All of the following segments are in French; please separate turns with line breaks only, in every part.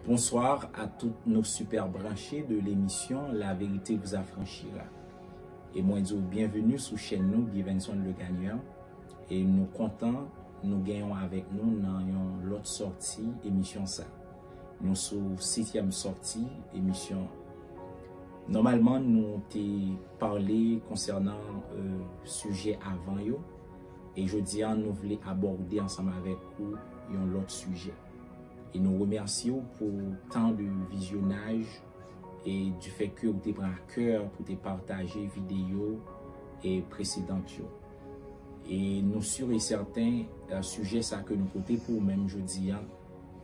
Bonsoir à tous nos super branchés de l'émission La Vérité vous affranchira. Et moi, je vous bienvenue sur la chaîne nous, Givenson le Gagnant. Et nous comptons, nous gagnons avec nous dans l'autre sortie, émission ça. Nous sommes 6e sortie, émission. Normalement, nous t'ai parlé concernant sujet avant yo. Et je dis, nous voulons aborder ensemble avec vous l'autre sujet. Et nous remercions pour tant de visionnage et du fait que vous avez pris à cœur pour te partager vidéos et précédentes. Et nous sûrs et certains sujet ça que nous côté pour même jeudi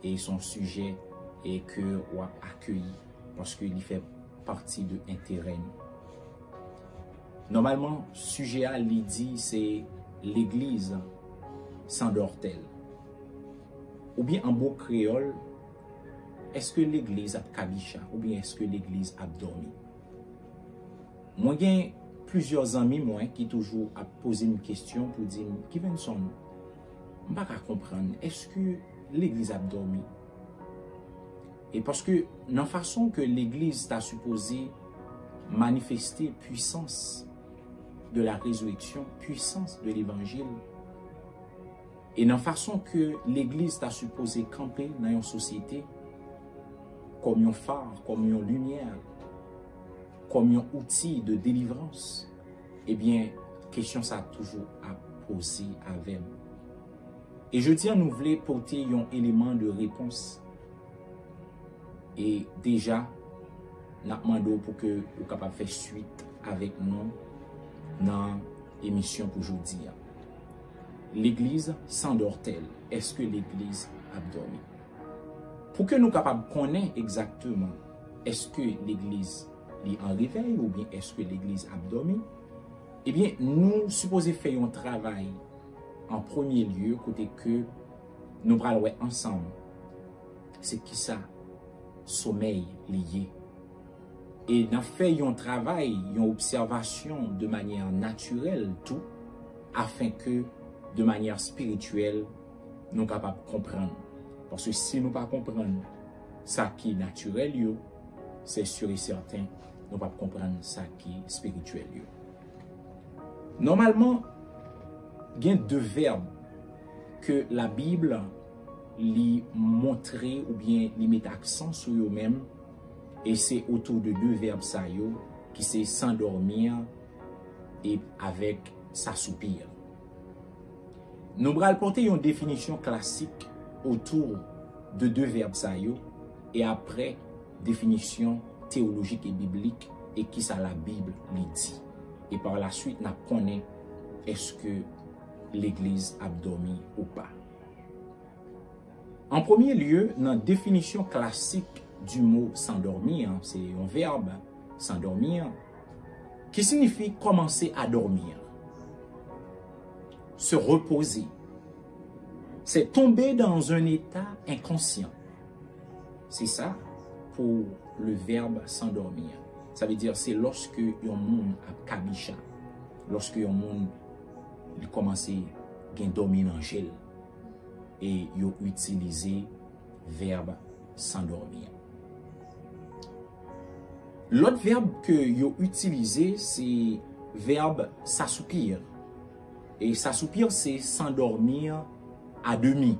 et son sujet et que vous accueilli parce qu'il fait partie de l'intérêt. Normalement, sujet à dit c'est l'église s'endort-elle? Ou bien en beau créole, est-ce que l'église a kabicha ou bien est-ce que l'église a dormi? Moi, j'ai plusieurs amis moi, qui toujours a posé une question pour dire, Givenson, je ne peux pas comprendre, est-ce que l'église a dormi? Et parce que, dans la façon que l'église t'a supposé manifester puissance de la résurrection, puissance de l'évangile, et dans la façon que l'église t'a supposé camper dans une société, comme un phare, comme une lumière, comme un outil de délivrance, eh bien, question ça toujours à poser avec. Et je tiens à nous voulons porter un élément de réponse. Et déjà, nous demandons pour que vous capable faire suite avec nous dans l'émission pour aujourd'hui. L'église s'endort-elle? Est-ce que l'église a dormi? Pour que nous capables de connaître exactement, est-ce que l'église est en réveil ou bien est-ce que l'église a dormi? Eh bien, nous supposons faire un travail en premier lieu, côté que nous allons ensemble. C'est qui ça? Sommeil lié. Et nous faisons un travail, une observation de manière naturelle, tout, afin que de manière spirituelle, nous sommes capables de comprendre. Parce que si nous ne comprenons pas ça qui est naturel, c'est sûr et certain, nous ne pouvons pas comprendre ça qui est spirituel. Normalement, il y a deux verbes que la Bible lui montre ou bien lui met accent sur eux-mêmes. Et c'est autour de deux verbes ça, qui c'est s'endormir et avec s'assoupir. Nous allons porter une définition classique autour de deux verbes ça et après définition théologique et biblique et qui ça la Bible lui dit. Et par la suite, nous connaissons est-ce que l'église a dormi ou pas. En premier lieu, dans la définition classique du mot s'endormir, c'est un verbe s'endormir qui signifie commencer à dormir. Se reposer, c'est tomber dans un état inconscient. C'est ça pour le verbe s'endormir. Ça veut dire c'est lorsque un monde a kabicha, lorsque un monde commence à dormir dans gel et il utilise verbe s'endormir. L'autre verbe que il utilisé c'est verbe s'assoupir. Et s'assoupir, c'est s'endormir à demi.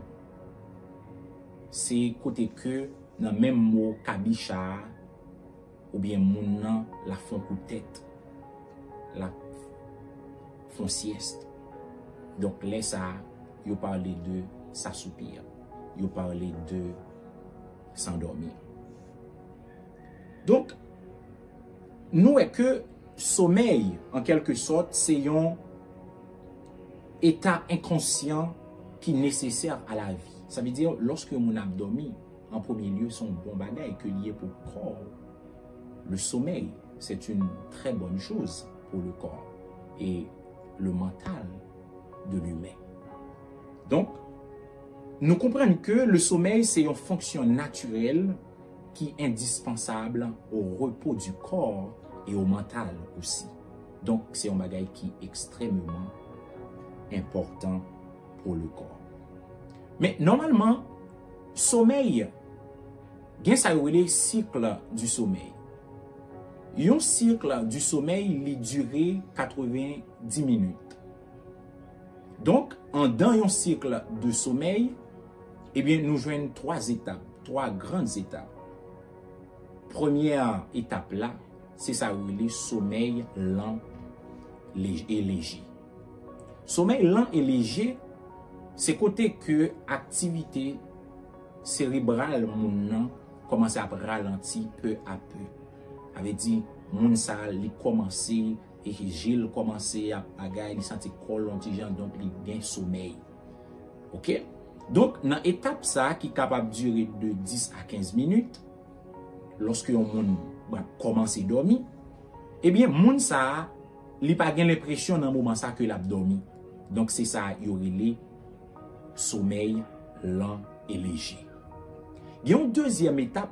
C'est côté que, dans le même mot, kabicha, ou bien moun la font coup tête, la font sieste. Donc, là, ça, yo parle de s'assoupir, yo parle de s'endormir. Donc, nous, est que sommeil, en quelque sorte, c'est un état inconscient qui est nécessaire à la vie. Ça veut dire, lorsque mon âme dormi, en premier lieu, son bon bagage que lié pour le corps. Le sommeil, c'est une très bonne chose pour le corps et le mental de l'humain. Donc, nous comprenons que le sommeil, c'est une fonction naturelle qui est indispensable au repos du corps et au mental aussi. Donc, c'est un bagage qui est extrêmement important pour le corps. Mais normalement, sommeil gen sa yo le cycle du sommeil. Yon cycle du sommeil li dure 90 minutes. Donc, en dans yon cycle de sommeil, eh bien, nous joignons trois étapes, trois grandes étapes. Première étape là, c'est ça où il est sommeil lent et léger. Sommeil lent et léger, c'est côté que activité cérébrale moun commence à ralentir peu à peu. Avait dit moun sa li commencé et Gilles commencé à gagner, il sentit col antigen donc il gain sommeil. OK? Donc dans étape ça qui est capable de durer de 10 à 15 minutes lorsque on moun commence à dormir, eh bien moun sa li pas gain l'impression dans moment ça que l'a dormi. Donc c'est ça y aurait les sommeil lent et léger. Il y a une deuxième étape.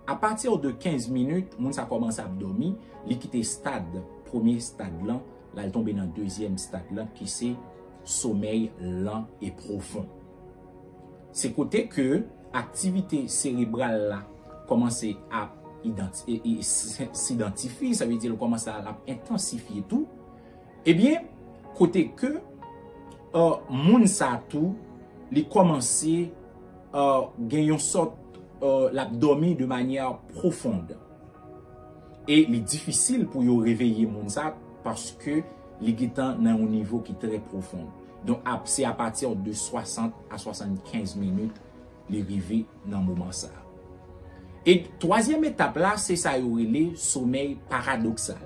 À partir de 15 minutes, moun sa commence à dormir, li quitte stade, premier stade là, là il tombe dans deuxième stade là qui c'est sommeil lent et profond. C'est côté que activité cérébrale là commence à s'identifier, ça veut dire commence à intensifier tout. Eh bien, côté que moun sa tout, li commence gagner une sorte l'abdomen de manière profonde. Et il est difficile pour yo réveiller moun sa parce que les guitans dans un niveau qui est très profond. Donc c'est à partir de 60 à 75 minutes les river dans moment ça. Et troisième étape là, c'est ça le sommeil paradoxal.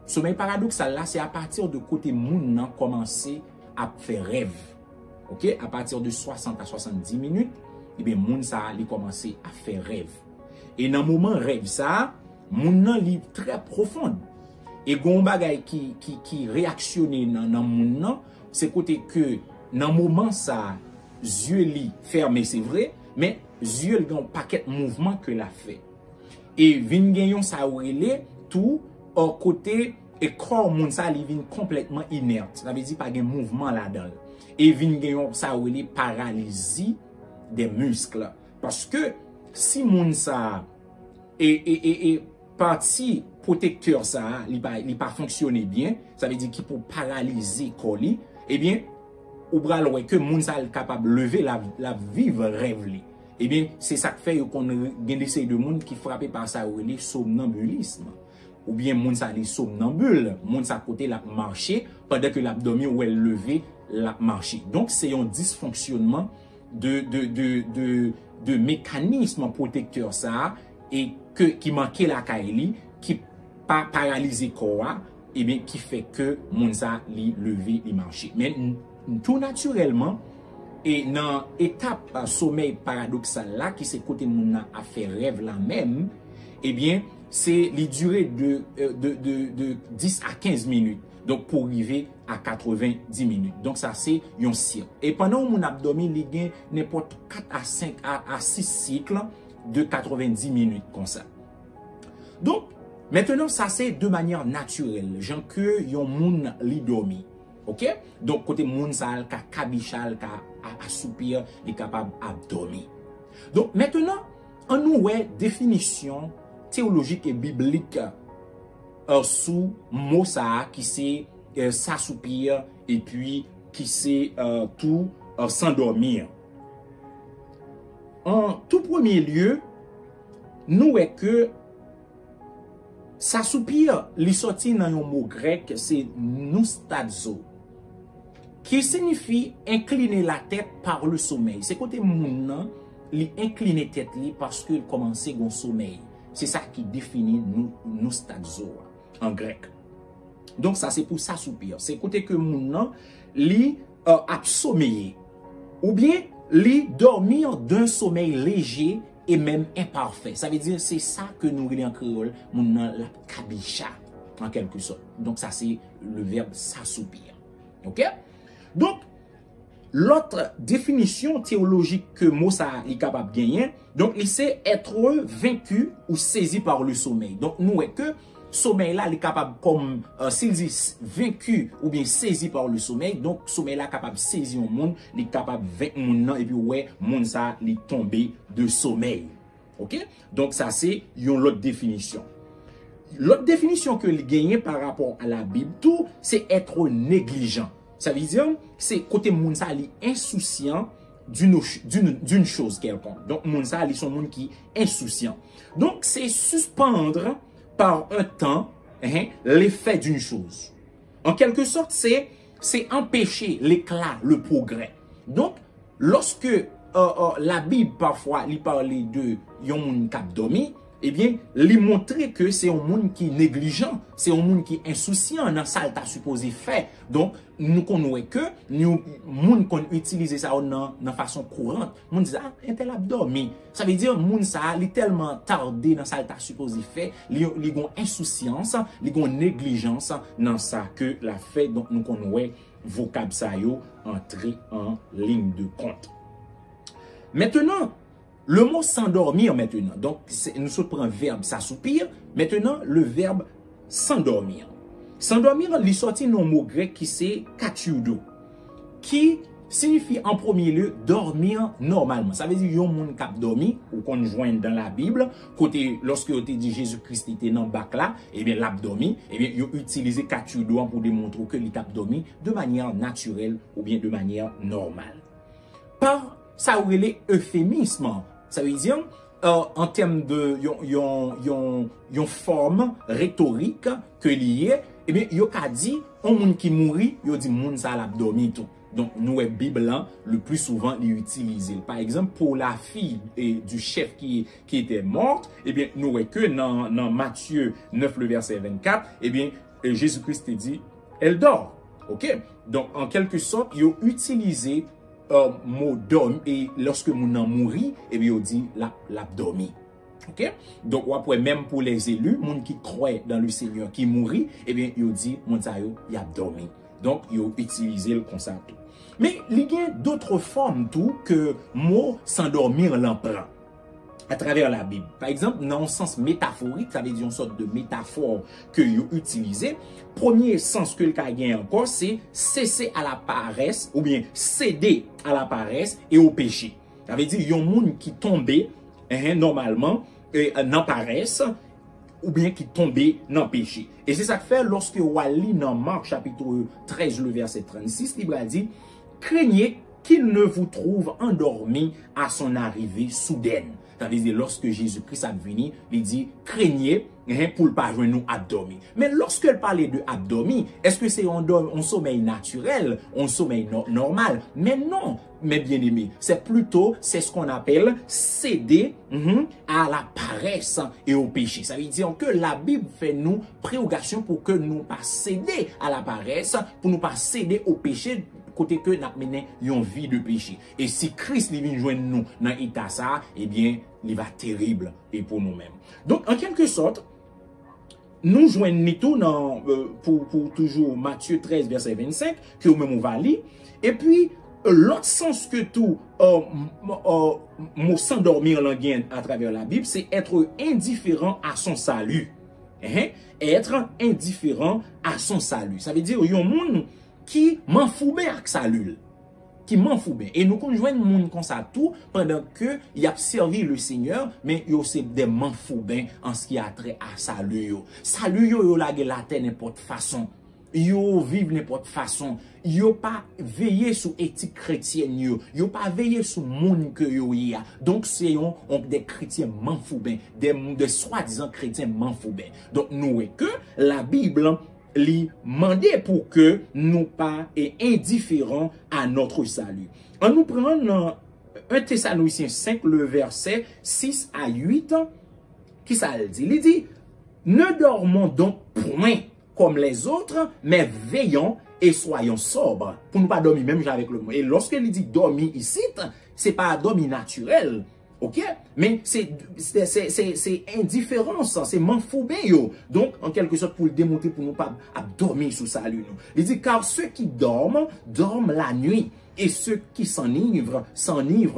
Sommeil paradoxal là, c'est à partir de côté moun nan commencer à faire rêve. OK, à partir de 60 à 70 minutes, eh bien moun sa li commencer à faire rêve. Et dans moment rêve ça, moun nan li très profond. Et gon bagay qui réactionner dans moun nan, c'est côté que dans moment ça, yeux li fermé c'est vrai, mais yeux li un paquet mouvement que la fait. Et vin genyon sa ouele tout au côté et corps moun sa li vin complètement inerte. Ça veut dire pas gen mouvement là-dedans. Et vin genyon sa ouele paralysie des muscles. Parce que si moun sa et partie protecteur ça, il pas fonctionner bien, ça veut dire qu'il peut paralyser coli, eh bien, ou bral ouais que moun sa capable lever la vivre rêve li. Eh bien, c'est ça qui fait qu'on gen de monde qui frappé par ça ou le somnambulisme. Ou bien moun sa li somnambule, moun sa côté la marcher pendant que l'abdomen ou elle levé la marcher. Donc c'est un dysfonctionnement de mécanisme protecteur ça et qui manquait la kaili qui pas paralysé corps et bien qui fait que moun sa li lever li marcher. Mais tout naturellement et dans étape sommeil paradoxal là qui c'est côté moun a fait rêve là même, eh bien c'est les durées de 10 à 15 minutes. Donc pour arriver à 90 minutes. Donc ça c'est un cycle. Et pendant mon abdomen il gagne n'importe 4 à 5 à 6 cycles de 90 minutes comme ça. Donc maintenant ça c'est de manière naturelle, gens que yon moun li dormi. OK? Donc côté moun sa ka kabichal ka assoupir, est capable à dormir. Donc maintenant on nous ouais définition théologique et biblique sous mot ça qui c'est s'assoupir et puis qui c'est tout s'endormir. En tout premier lieu, nous est que s'assoupir li sorti dans un mot grec c'est noustadzo qui signifie incliner la tête par le sommeil. C'est côté moun nan li incliner tête li parce que il commençait gon sommeil. C'est ça qui définit noustadzo en grec. Donc ça c'est pour s'assoupir. C'est côté que moun nan li sommeiller ou bien li dormir d'un sommeil léger et même imparfait. Ça veut dire c'est ça que nous relons en créole moun nan la kabicha en quelque sorte. Donc ça c'est le verbe s'assoupir. OK? Donc l'autre définition théologique que Moussa est capable de gagner, donc il c'est être vaincu ou saisi par le sommeil. Donc nous est que sommeil là il est capable comme s'il dit vaincu ou bien saisi par le sommeil, donc sommeil là capable de saisir un monde, il est capable de vaincre monde et puis ouais monde ça il est tombé de sommeil. OK? Donc, ça, c'est l'autre définition. L'autre définition que le gagne par rapport à la Bible, tout, c'est être négligent. Ça veut dire, c'est côté moun sa li insouciant d'une chose quelconque. Donc, moun sa li son moun qui insouciant. Donc, c'est suspendre par un temps l'effet d'une chose. En quelque sorte, c'est empêcher l'éclat, le progrès. Donc, lorsque la Bible, parfois, lui parlait de yon moun kap domi, eh bien, lui montrer que c'est un monde qui est négligent, c'est un monde qui est insouciant dans ça t'a supposé faire. Donc, nous connaissons que nous monde qu'on utilise ça dans façon courante, monde dit ah, un tel a dormi. Ça veut dire monde ça il tellement tardé dans ça t'a supposé faire, li gon insouciance, li gon négligence dans ça que la fait. Donc nous connaissons vocab ça yo entrer en ligne de compte. Maintenant, le mot s'endormir maintenant. Donc, nous prenons un verbe s'assoupir. Maintenant, le verbe s'endormir. S'endormir, il sorti d'un mot grec qui c'est katiudo, qui signifie en premier lieu dormir normalement. Ça veut dire yon moun kap dormi ou qu'on joint dans la Bible. Côté lorsque on te dit Jésus-Christ était dans bac là, eh bien l'abdomi, eh bien yon utilisé katiudo pour démontrer que il tap dormi de manière naturelle ou bien de manière normale. Par ça ou les euphémismes. Ça veut dire, en termes de yon forme rhétorique que lié, eh bien, yon ka dit, on moun qui mourit, yon dit moun sa l'abdomi tout. Donc, nous, Bible, le plus souvent, l'utiliser. Par exemple, pour la fille du chef qui était morte, eh bien, nous, que dans Matthieu 9, le verset 24, eh bien, Jésus-Christ dit, elle dort. OK? Donc, en quelque sorte, yon utilisé mot dormi et lorsque moun nan mouri et bien on dit l'abdomi. OK? Donc après même pour les élus, moun qui croient dans le Seigneur qui mourit, et bien on dit moun sa yo y a dormi. Donc yo utiliser le concept. Mais il y a d'autres formes tout que mot s'endormir l'emprunt à travers la Bible. Par exemple, dans un sens métaphorique, ça veut dire une sorte de métaphore que vous utilisez. Premier sens que le cas gagne encore, c'est cesser à la paresse ou bien céder à la paresse et au péché. Ça veut dire, il y a un monde qui tombait normalement dans paresse ou bien qui tombait dans péché. Et c'est ça que fait lorsque Wally dans Marc chapitre 13, le verset 36, il a dit, craignez qu'il ne vous trouve endormi à son arrivée soudaine. Ça veut dire, lorsque Jésus-Christ a venu, il dit, craignez pour ne pas joindre nous abdomi. Mais lorsque elle parlait de abdomi, est-ce que c'est un sommeil naturel, un sommeil normal? Mais non, mes bien-aimés, c'est plutôt, c'est ce qu'on appelle céder à la paresse et au péché. Ça veut dire que la Bible fait nous prérogations pour que nous pas céder à la paresse, pour nous pas céder au péché, côté que nous mené une vie de péché. Et si Christ vient joindre nous dans l'état ça, eh bien, il va terrible et pour nous-mêmes. Donc, en quelque sorte, nous joignons tout dans, pour toujours Matthieu 13, verset 25, que nous-mêmes on va lire. Et puis, l'autre sens que tout, s'endormir à travers la Bible, c'est être indifférent à son salut. Être indifférent à son salut. Ça veut dire, il y a un monde qui m'en fout bien avec salut. Qui m'en fout bien. Et nous conjoignons le monde comme ça tout pendant que il a servi le Seigneur, mais il aussi des m'en fout bien en ce qui a trait à salut. Salut yo la terre n'importe façon. Yo vivent n'importe façon. Yo pas veiller sur éthique chrétienne yo pas veiller sur monde que yo y a. Donc c'est des chrétiens m'en fout bien, des soi-disant chrétiens m'en fout bien. Donc nous que la Bible li mandé pour que nous pas et indifférents à notre salut. En nous prenant 1 Thessaloniciens 5 le verset 6 à 8 qui ça le dit? Il dit ne dormons donc point comme les autres, mais veillons et soyons sobres. Pour ne pas dormir, même avec le mot. Et lorsqu'il dit dormir ici, c'est pas dormir naturel. OK? Mais c'est indifférence, c'est manfoubé yo. Donc, en quelque sorte, pour le démontrer, pour nous pas dormir sous salut. Il dit, car ceux qui dorment, dorment la nuit. Et ceux qui s'enivrent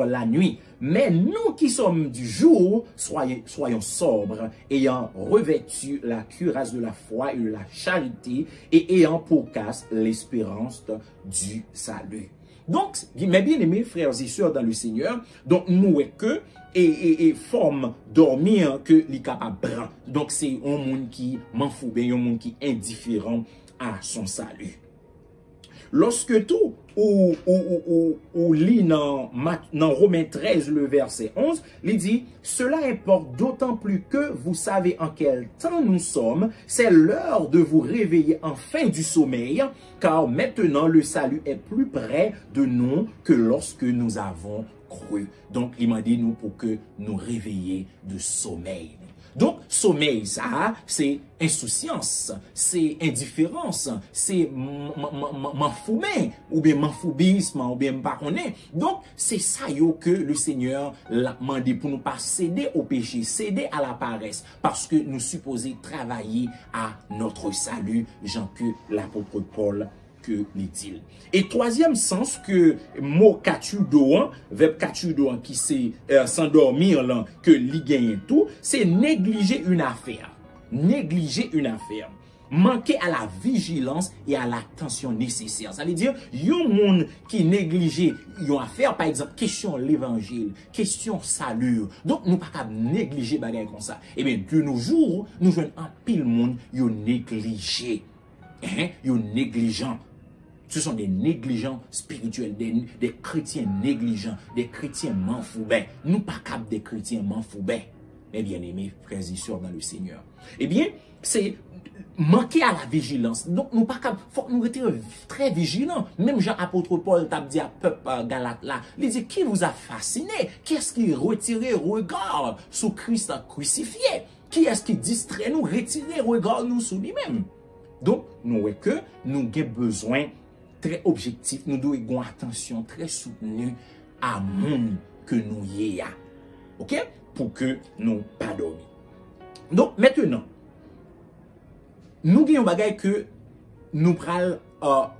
la nuit. Mais nous qui sommes du jour, soyons sobres, ayant revêtu la cuirasse de la foi et de la charité, et ayant pour casse l'espérance du salut. Donc, mes bien-aimés frères et sœurs dans le Seigneur, donc nous est que et forme dormir que li capable prendre. Donc c'est un monde qui m'en fout bien, un monde qui est indifférent à son salut. Lorsque tout ou lit dans Romains 13 le verset 11, il dit cela importe d'autant plus que vous savez en quel temps nous sommes, c'est l'heure de vous réveiller enfin du sommeil, car maintenant le salut est plus près de nous que lorsque nous avons cru. Donc il m'a dit nous pour que nous réveiller de sommeil. Donc, sommeil, ça, c'est insouciance, c'est indifférence, c'est m'enfoumer, ou bien m'enfoubisme, ou bien m'parconner. Donc, c'est ça yo que le Seigneur l'a demandé pour nous pas céder au péché, céder à la paresse, parce que nous supposons travailler à notre salut, Jean que l'apôtre Paul que dit. Et troisième sens que mot katudo, verbe katudo qui c'est s'endormir là que li gagne tout, c'est négliger une affaire. Négliger une affaire. Manquer à la vigilance et à l'attention nécessaire. Ça veut dire, yon monde qui néglige yon affaire, par exemple, question l'évangile, question salut. Donc, nous pas qu'à négliger bagay comme ça. Eh bien, de nos jours, nous jouons un pile monde, yon négligé. Yon négligent. Ce sont des négligents spirituels, des chrétiens négligents, des chrétiens manfoubins. Nous pas cap des chrétiens manfoubins, mes bien-aimés frères et sœurs dans le Seigneur. Eh bien, c'est manquer à la vigilance. Donc, nous pas cap, faut nous être très vigilants. Même Jean-Apôtre Paul t'a dit à peuple Galate là, il dit, qui vous a fasciné? Qui est-ce qui retirait regard sur Christ crucifié? Qui est-ce qui distrait nous, retirer regard nous sur lui-même? Donc, nous voyons que nous avons besoin très objectif, nous devons avoir attention très soutenue à monde que nous y a. OK? Pour que nous pas dormir. Donc, maintenant, nous avons un bagage que nous pral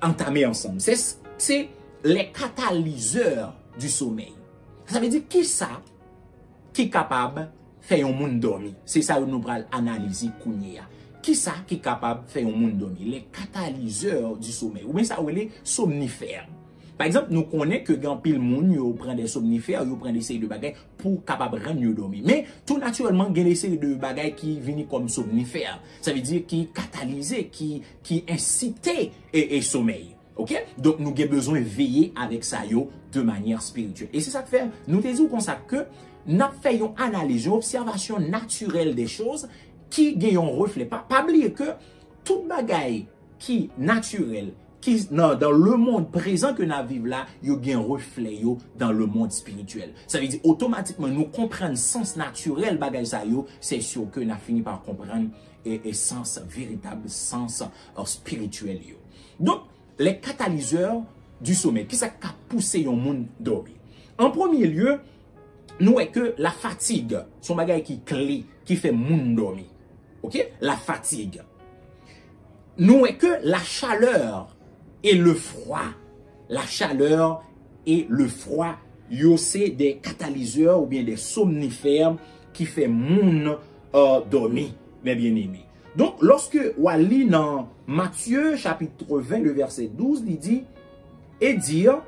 entamer ensemble. C'est les catalyseurs du sommeil. Ça veut dire qui ça qui est capable de faire un monde dormir. C'est ça que nous pral analyser kounya. Qui ça qui est capable de faire un monde dormir? Les catalyseurs du sommeil. Ou bien ça, ou les somnifères. Par exemple, nous connaissons que quand pile monde yo prend des somnifères, yo prend des séries de bagages pour capable rendre yo dormir. Mais tout naturellement, il y a des séries de bagages qui viennent comme somnifères. Ça veut dire qui catalysent, qui incitent et sommeil. OK? Donc nous avons besoin de veiller avec ça yo de manière spirituelle. Et c'est ça que fait nous te disons comme ça que nous faisons une analyse, une observation naturelle des choses qui gagne un reflet. Pas oublier que tout bagaille qui naturel, qui dans le monde présent que nous vivons là, il y a un reflet dans le monde spirituel. Ça veut dire automatiquement nous comprendre sens naturel bagaille ça yo, c'est sûr que nous fini par comprendre et sens véritable sens spirituel yo. Donc les catalyseurs du sommeil, qui ça qui a poussé un monde dormir. En premier lieu, nous est que la fatigue, son bagaille qui clé qui fait monde dormir. OK? La fatigue. Nous est que la chaleur et le froid. La chaleur et le froid, c'est des catalyseurs ou bien des somnifères qui fait moun dormir, mes bien-aimés. Donc, lorsque Wali dans Matthieu chapitre 20, le verset 12, il dit, et dire,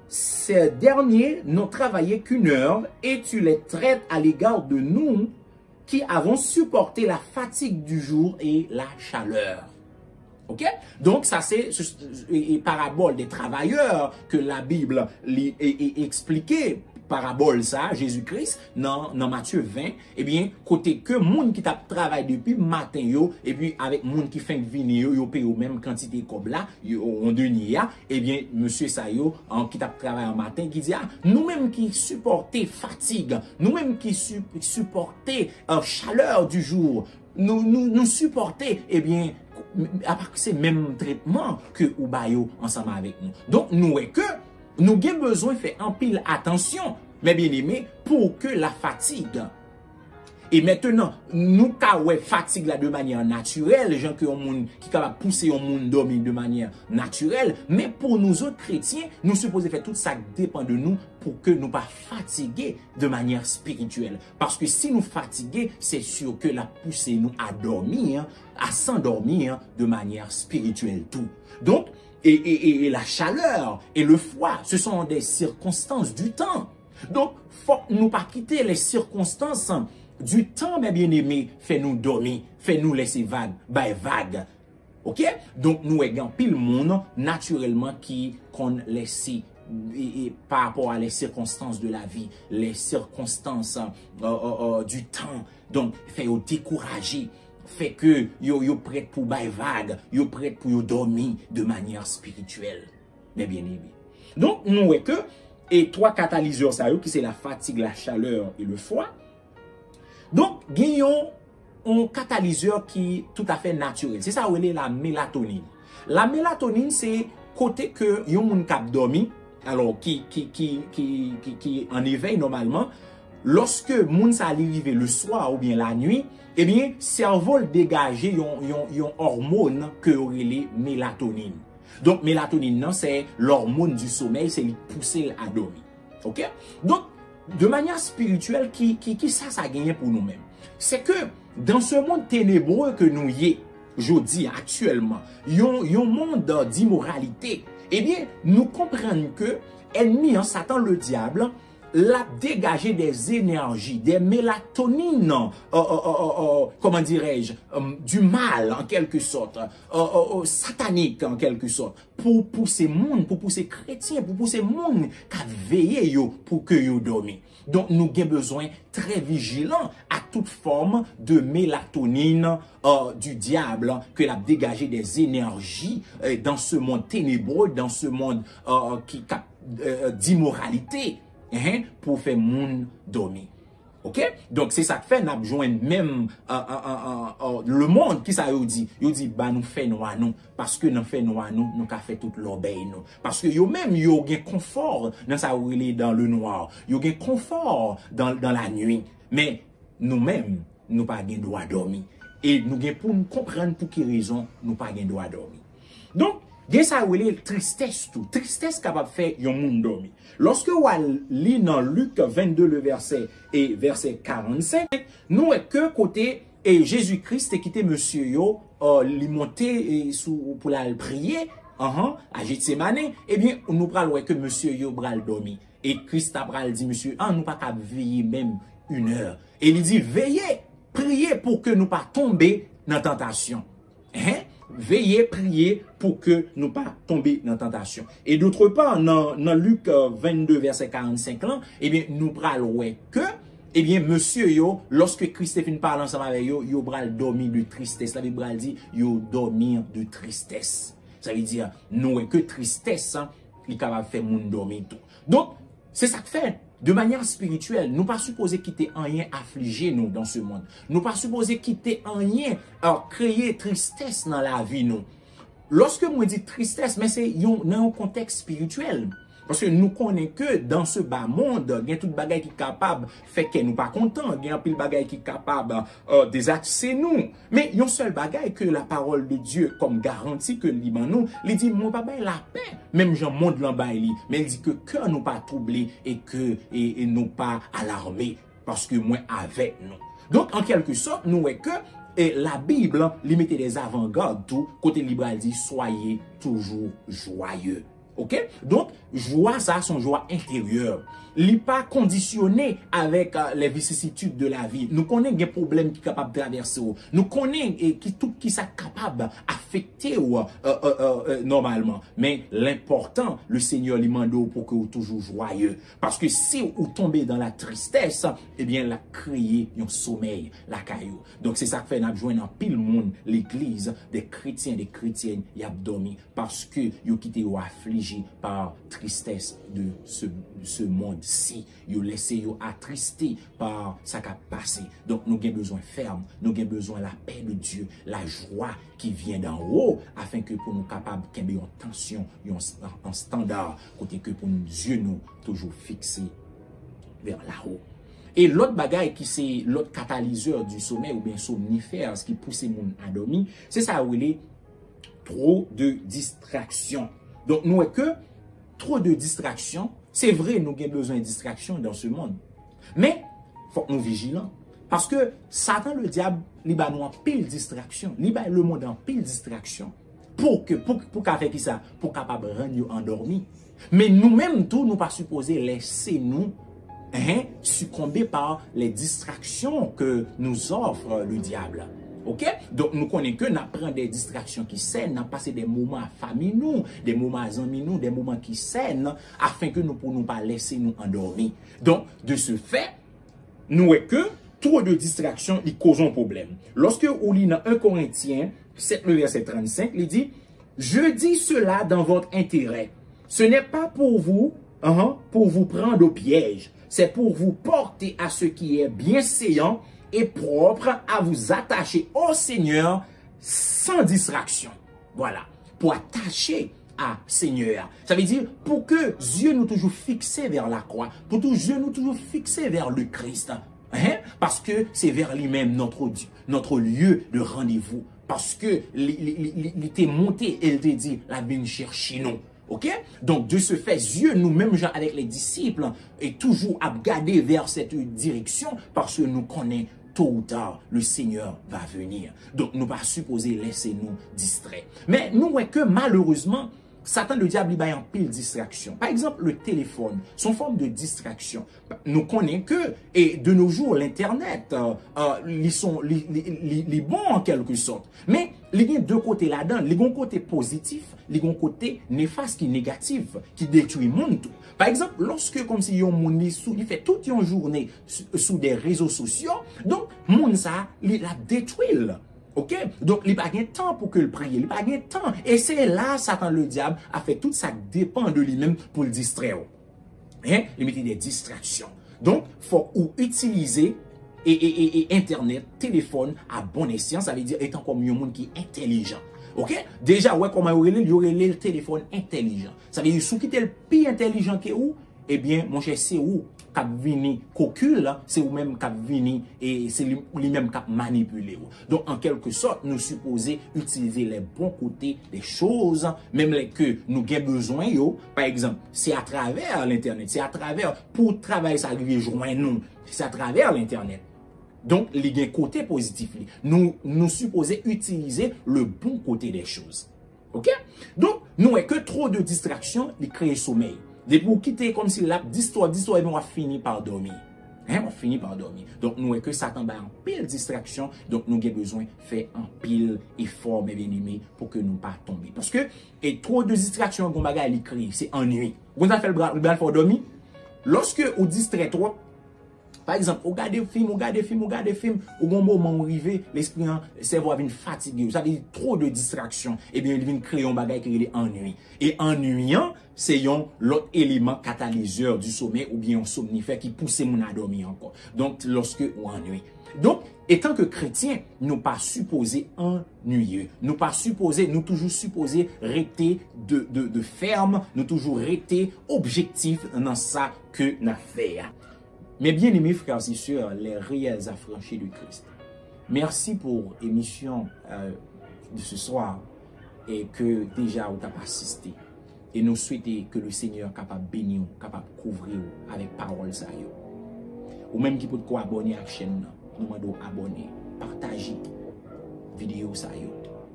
ces derniers n'ont travaillé qu'une heure et tu les traites à l'égard de nous qui avons supporté la fatigue du jour et la chaleur. OK? Donc, ça c'est une parabole des travailleurs que la Bible expliqué. Parabole ça, Jésus-Christ, dans Matthieu 20, eh bien, côté que moun qui t'a travaillé depuis matin yo, et puis avec moun qui fait venir yo paye au même quantité comme là, on denier, eh bien, monsieur Sayo, qui t'a travaillé en matin, qui dit, nous-mêmes qui supporter fatigue, nous-mêmes qui supporter chaleur du jour, nous supporter, eh bien, c'est même traitement que ou bayo ensemble avec nous. Donc, nous est que, nous avons besoin de faire un pile attention, mes bien-aimés, pour que la fatigue. Et maintenant, nous avons fatigue là de manière naturelle, les gens qui ont qui capable pousser au monde dormir de manière naturelle, mais pour nous autres chrétiens, nous supposons faire tout ça dépend de nous pour que nous pas fatigués de manière spirituelle. Parce que si nous fatigués, c'est sûr que la pousser nous à dormir, à s'endormir de manière spirituelle tout. Donc, et la chaleur et le froid, ce sont des circonstances du temps. Donc, faut nous pas quitter les circonstances du temps, mes bien-aimés, fait nous dormir, fait nous laisser vague, vague. Ok? Donc, nous ayons pile monde, naturellement, qui qu'on laisse par rapport à les circonstances de la vie, les circonstances du temps. Donc, fait nous décourager, fait que yo prêt pour bailler vague, yo prêt pour dormir de manière spirituelle. Mes bien-aimés. Donc, nous voyons que, et trois catalyseurs, ça qui c'est la fatigue, la chaleur et le froid. Donc, gagnons un catalyseur qui est tout à fait naturel. C'est ça où est la mélatonine. La mélatonine, c'est côté que yon moun kap dormi, alors qui en éveil normalement, lorsque moun sa arrive le soir ou bien la nuit, eh bien, cerveau dégage yon hormone que relève mélatonine. Donc, mélatonine, non, c'est l'hormone du sommeil, c'est lui pousser à dormir. Ok? Donc, de manière spirituelle, qui ça a gagné pour nous-mêmes? C'est que dans ce monde ténébreux que nous y est, je dis actuellement, yon monde d'immoralité, eh bien, nous comprenons que ennemi, Satan le diable, l'a dégagé des énergies, des mélatonines, comment dirais-je, du mal en quelque sorte, satanique en quelque sorte, pour pousser monde, pour pousser chrétiens, pour pousser monde qui veillé pour que yo dormi. Donc nous avons besoin très vigilant à toute forme de mélatonine du diable que l'a dégagé des énergies dans ce monde ténébreux, dans ce monde d'immoralité. Pour faire moun dormir. Ok? Donc, c'est ça que fait, n'a besoin même le monde qui ça dit. Yo dit, bah, nous fait noir nous. Parce que nous fait noir nous, nous ka fait toute l'obéi nous. Parce que yo même, yo gen confort dans ça où il est dans le noir. Yo gen confort dans la nuit. Mais, nous-mêmes, nous pas gen droit dormir. Et nous gen pour nous comprendre pour quelle raison nous pas gen droit dormir. Donc, gen ça où il est tristesse tout. Tristesse capable de faire yon moun dormir. Lorsque vous lisez dans Luc 22, le verset 45, nous est que côté et Jésus-Christ est quitté monsieur yo, li monté pour la prier, à Gethsemane, eh bien, nous pral que monsieur yo bral dormi. Et Christ a pral dit monsieur, nous pas qu'à veiller même 1 heure. Et il dit veillez, priez pour que nous pas tomber dans tentation. Veillez, priez pour que nous pas tomber dans la tentation. Et d'autre part, dans Luc 22, verset 45, là, eh bien, nous prenons que, eh bien, monsieur yo, lorsque Christ parle ensemble avec yo bral dormir de tristesse. La Bible dit, yo dormir de tristesse. Ça veut dire, nous, que tristesse, il est capable de faire moun dormir tout. Donc, c'est ça que fait. De manière spirituelle, nous pas supposé quitter rien affliger nous dans ce monde. Nous pas supposé quitter rien créer tristesse dans la vie nous. Lorsque moi dis tristesse, mais c'est dans un contexte spirituel. Parce que nous connaissons que dans ce bas monde, il y a tout bagay qui est capable, fait que nous pas contents, il y a un pile bagay qui est capable désattiser nous. Mais il y a un seul bagay que la parole de Dieu, comme garantie que nous, il dit, mon papa la paix, même Jean monde l'embaille, mais il dit que cœur nous pas troublé et que et nous pas alarmé, parce que moi avec nous. Donc, en quelque sorte, nous est que la Bible limite des avant-gardes, tout côté libre dit, soyez toujours joyeux. Ok? Donc, joie, ça, son joie intérieure. Il n'est pas conditionné avec les vicissitudes de la vie. Nous connaissons des problèmes qui sont capables de traverser. Nous connaissons tout qui sont capables d'affecter normalement. Mais l'important, le Seigneur lui demande pour que vous toujours joyeux. Parce que si vous tombez dans la tristesse, eh bien, la crier un sommeil, la caillou. Donc, c'est ça que fait nous joindre en pile monde, l'église, des chrétiens, des chrétiennes, y a dormi. Parce que vous quitté ou affligé par tristesse de ce monde-ci. Vous laissez vous attristé par ça qui a passé. Donc, nous avons besoin ferme, nous avons besoin de la paix de Dieu, la joie qui vient d'en haut, afin que pour nous capables de une tension, un standard, côté que pour nous yeux nous toujours fixés vers là-haut. Et l'autre bagaille qui c'est l'autre catalyseur du sommeil ou bien somnifère, ce qui pousse les gens à dormir, c'est ça où il est trop de distractions. Donc, nous est que trop de distractions, c'est vrai, nous avons besoin de distractions dans ce monde. Mais, il faut que nous vigilants. Parce que Satan, le diable, il a nous en pile distraction. Il a le monde en pile distraction. pour qu'à faire qui ça? Pour capable rendre endormi. Mais nous-mêmes, tout, nous pas supposés laisser nous succomber par les distractions que nous offre le diable. Ok? Donc, nous connaissons que nous prenons des distractions qui saines, nous passons des moments à famille nous, des moments à amis nous, des moments qui saines, afin que nous ne pourrons pas laisser nous endormir. Donc, de ce fait, nous voyons que trop de distractions, ils causent un problème. Lorsque on lit dans 1 Corinthiens 7, le verset 35, il dit, je dis cela dans votre intérêt. Ce n'est pas pour vous prendre au piège. C'est pour vous porter à ce qui est bienséant et propre à vous attacher au Seigneur sans distraction. Voilà. Pour attacher à Seigneur. Ça veut dire pour que Dieu nous toujours fixé vers la croix. Pour que Dieu nous toujours fixé vers le Christ. Parce que c'est vers lui-même notre lieu de rendez-vous. Parce que il était monté et il te dit, la vigne chercher nous. Ok? Donc, de ce fait, Dieu, nous-mêmes, avec les disciples, est toujours à garder vers cette direction parce que nous connaissons tôt ou tard, le Seigneur va venir. Donc, nous ne pas supposer laisser nous distraire. Mais nous voyons que malheureusement, Satan, le diable, il a en pile distraction. Par exemple, le téléphone, son forme de distraction. Nous connaissons que, et de nos jours, l'Internet, ils bons en quelque sorte. Mais, il y a deux côtés là-dedans. Il y a un côté positif, il y a un côté néfaste qui est négatif, qui détruit le monde. Par exemple, lorsque, comme si yon moun il fait toute une journée sous des réseaux sociaux, donc, moun ça, il a détruit. Ok? Donc, il n'y a pas de temps pour que le prie. Il n'y a pas de temps. Et c'est là, Satan, le diable, a fait tout ça dépend de lui-même pour le distraire. Il met des distractions. Donc, il faut utiliser et Internet, téléphone à bon escient. Ça veut dire étant comme un monde qui est intelligent. Ok? Déjà, ouais, comment il y aurait le téléphone intelligent. Ça veut dire, si qui est le plus intelligent que vous, eh bien, mon cher, c'est où? Cap vini cocule, c'est ou même cap vini et c'est lui-même cap manipulé. Donc en quelque sorte, nous supposons utiliser les bons côtés des choses, même les que nous avons besoin yo. Par exemple, c'est à travers l'internet, c'est à travers pour travailler ça rejoindre nous, c'est à travers l'internet. Donc les gains côté positif, nous supposons utiliser le bon côté des choses. OK? Donc nous avons que trop de distractions, qui créent sommeil. Dès pour quitter comme si la d'histoire, on va finir par dormir. On finit par dormir. Donc, nous est que Satan va en pile distraction. Donc, nous avons besoin de faire un pile effort, mes bien-aimés, pour que nous ne pas tomber. Parce que, et trop de distractions, qu'on va écrire, c'est ennui. Vous avez fait le bras pour dormir. Lorsque vous distrayez trop, par exemple, vous regardez film, au bon moment où arrive, l'esprit, le cerveau vient fatigué, vous avez trop de distractions, et bien, il vient créer un bagage qui est ennui. Et ennuyant, c'est l'autre élément catalyseur du sommeil ou bien un somnifère qui pousse mon à dormir encore. Donc, lorsque vous ennuyez. Donc, étant que chrétiens, nous pas supposés ennuyeux. Nous toujours supposés rester de ferme, nous toujours rester objectifs dans ça que nous faisons. Mes bien-aimés frères et sœurs, les réels affranchis du Christ. Merci pour l'émission de ce soir et que déjà vous avez assisté. Et nous souhaitons que le Seigneur capable de bénir, capable de couvrir avec parole ça. Ou même qui peut abonner à la chaîne, nous demandons abonner, partager la vidéo ça.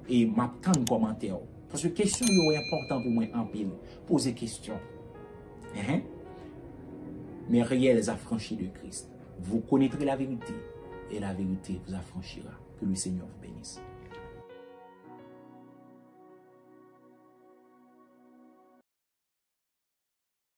Et m'attendre un commentaire. Parce que la question est importante pour moi en pile. Poser question. Mais réels affranchis de Christ. Vous connaîtrez la vérité et la vérité vous affranchira. Que le Seigneur vous bénisse.